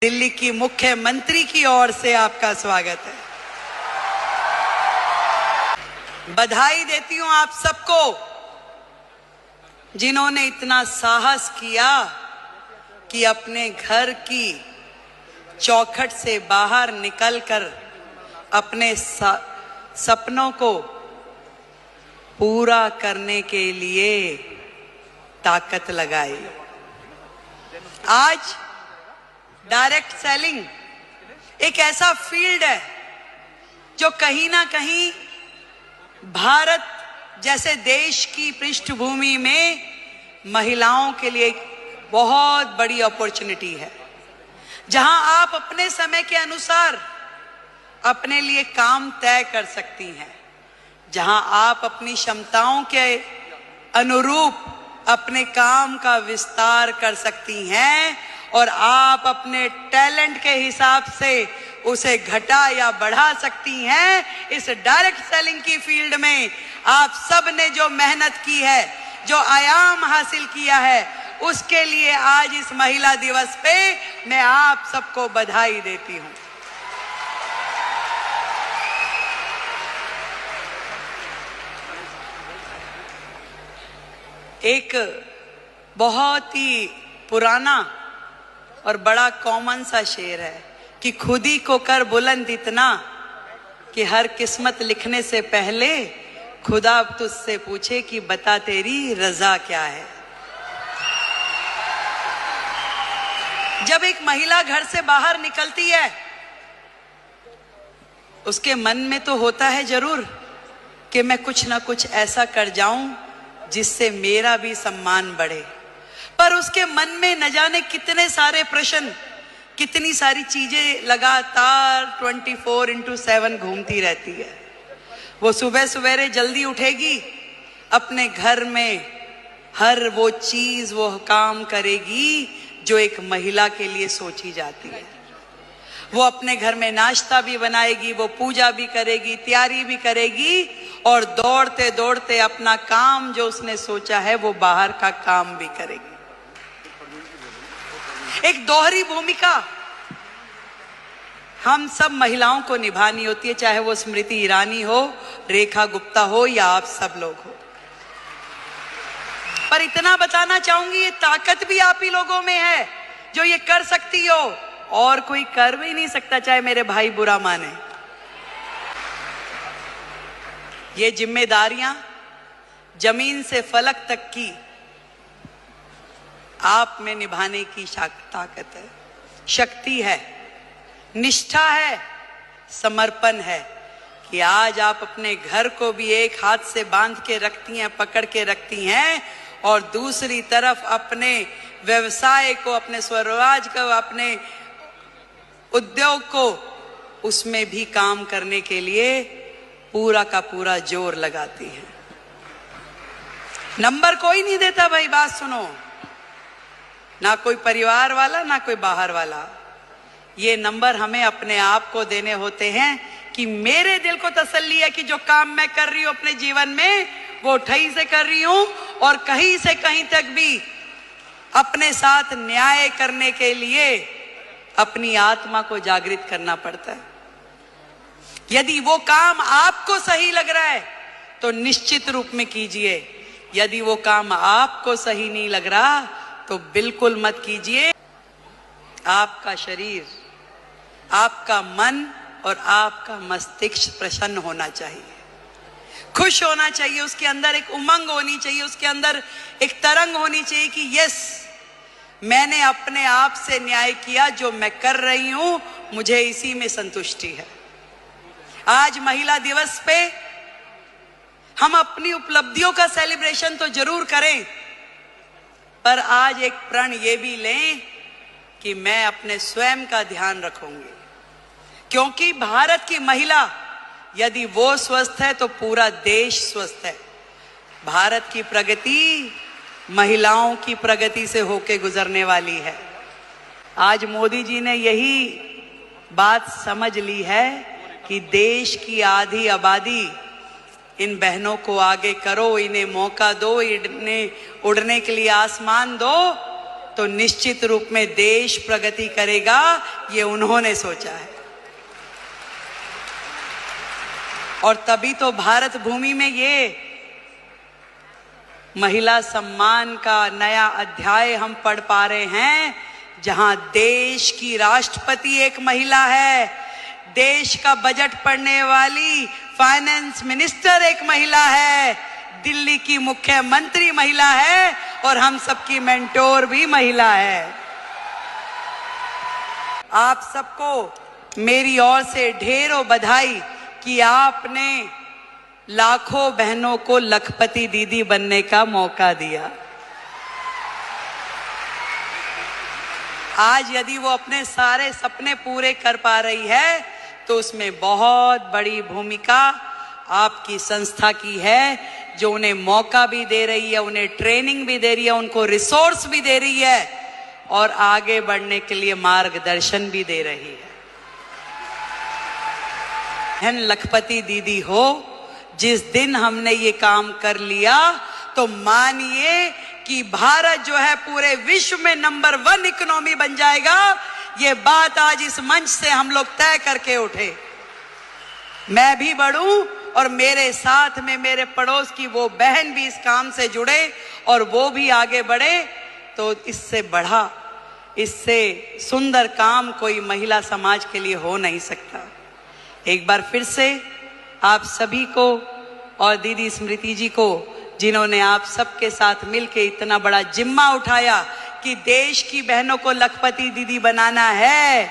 दिल्ली की मुख्यमंत्री की ओर से आपका स्वागत है। बधाई देती हूं आप सबको जिन्होंने इतना साहस किया कि अपने घर की चौखट से बाहर निकलकर अपने सपनों को पूरा करने के लिए ताकत लगाई। आज डायरेक्ट सेलिंग एक ऐसा फील्ड है जो कहीं ना कहीं भारत जैसे देश की पृष्ठभूमि में महिलाओं के लिए एक बहुत बड़ी अपॉर्चुनिटी है, जहां आप अपने समय के अनुसार अपने लिए काम तय कर सकती हैं, जहां आप अपनी क्षमताओं के अनुरूप अपने काम का विस्तार कर सकती हैं और आप अपने टैलेंट के हिसाब से उसे घटा या बढ़ा सकती हैं। इस डायरेक्ट सेलिंग की फील्ड में आप सब ने जो मेहनत की है, जो आयाम हासिल किया है, उसके लिए आज इस महिला दिवस पे मैं आप सबको बधाई देती हूं। एक बहुत ही पुराना और बड़ा कॉमन सा शेर है कि खुद ही को कर बुलंद इतना कि हर किस्मत लिखने से पहले खुदा तुझसे पूछे कि बता तेरी रजा क्या है। जब एक महिला घर से बाहर निकलती है, उसके मन में तो होता है जरूर कि मैं कुछ ना कुछ ऐसा कर जाऊं जिससे मेरा भी सम्मान बढ़े, पर उसके मन में न जाने कितने सारे प्रश्न, कितनी सारी चीजें लगातार 24/7 घूमती रहती है। वो सुबह सवेरे जल्दी उठेगी, अपने घर में हर वो चीज, वो काम करेगी जो एक महिला के लिए सोची जाती है। वो अपने घर में नाश्ता भी बनाएगी, वो पूजा भी करेगी, तैयारी भी करेगी और दौड़ते दौड़ते अपना काम जो उसने सोचा है वो बाहर का काम भी करेगी। एक दोहरी भूमिका हम सब महिलाओं को निभानी होती है, चाहे वो स्मृति ईरानी हो, रेखा गुप्ता हो या आप सब लोग हो। पर इतना बताना चाहूंगी, ये ताकत भी आप ही लोगों में है जो ये कर सकती हो, और कोई कर भी नहीं सकता, चाहे मेरे भाई बुरा माने। ये जिम्मेदारियां जमीन से फलक तक की आप में निभाने की ताकत है, शक्ति है, निष्ठा है, समर्पण है कि आज आप अपने घर को भी एक हाथ से बांध के रखती हैं, पकड़ के रखती हैं, और दूसरी तरफ अपने व्यवसाय को, अपने स्वरोजगार को, अपने उद्योग को, उसमें भी काम करने के लिए पूरा का पूरा जोर लगाती हैं। नंबर कोई नहीं देता भाई, बात सुनो, ना कोई परिवार वाला, ना कोई बाहर वाला। ये नंबर हमें अपने आप को देने होते हैं कि मेरे दिल को तसल्ली है कि जो काम मैं कर रही हूं अपने जीवन में वो ठही से कर रही हूं, और कहीं से कहीं तक भी अपने साथ न्याय करने के लिए अपनी आत्मा को जागृत करना पड़ता है। यदि वो काम आपको सही लग रहा है तो निश्चित रूप में कीजिए, यदि वो काम आपको सही नहीं लग रहा तो बिल्कुल मत कीजिए। आपका शरीर, आपका मन और आपका मस्तिष्क प्रसन्न होना चाहिए, खुश होना चाहिए, उसके अंदर एक उमंग होनी चाहिए, उसके अंदर एक तरंग होनी चाहिए कि यस, मैंने अपने आप से न्याय किया, जो मैं कर रही हूं मुझे इसी में संतुष्टि है। आज महिला दिवस पे हम अपनी उपलब्धियों का सेलिब्रेशन तो जरूर करें, पर आज एक प्रण ये भी लें कि मैं अपने स्वयं का ध्यान रखूंगी, क्योंकि भारत की महिला यदि वो स्वस्थ है तो पूरा देश स्वस्थ है। भारत की प्रगति महिलाओं की प्रगति से होके गुजरने वाली है। आज मोदी जी ने यही बात समझ ली है कि देश की आधी आबादी, इन बहनों को आगे करो, इन्हें मौका दो, इन्हें उड़ने के लिए आसमान दो, तो निश्चित रूप में देश प्रगति करेगा, ये उन्होंने सोचा है। और तभी तो भारत भूमि में ये महिला सम्मान का नया अध्याय हम पढ़ पा रहे हैं, जहां देश की राष्ट्रपति एक महिला है, देश का बजट पढ़ने वाली फाइनेंस मिनिस्टर एक महिला है, दिल्ली की मुख्यमंत्री महिला है और हम सबकी मेंटोर भी महिला है। आप सबको मेरी ओर से ढेरों बधाई कि आपने लाखों बहनों को लखपति दीदी बनने का मौका दिया। आज यदि वो अपने सारे सपने पूरे कर पा रही है तो उसमें बहुत बड़ी भूमिका आपकी संस्था की है, जो उन्हें मौका भी दे रही है, उन्हें ट्रेनिंग भी दे रही है, उनको रिसोर्स भी दे रही है और आगे बढ़ने के लिए मार्गदर्शन भी दे रही है। बहन लखपति दीदी हो, जिस दिन हमने ये काम कर लिया तो मानिए कि भारत जो है पूरे विश्व में नंबर 1 इकोनॉमी बन जाएगा। ये बात आज इस मंच से हम लोग तय करके उठे। मैं भी बढ़ूं और मेरे साथ में मेरे पड़ोस की वो बहन भी इस काम से जुड़े और वो भी आगे बढ़े, तो इससे बढ़ा, इससे सुंदर काम कोई महिला समाज के लिए हो नहीं सकता। एक बार फिर से आप सभी को और दीदी स्मृति जी को, जिन्होंने आप सबके साथ मिलकर इतना बड़ा जिम्मा उठाया कि देश की बहनों को लखपति दीदी बनाना है,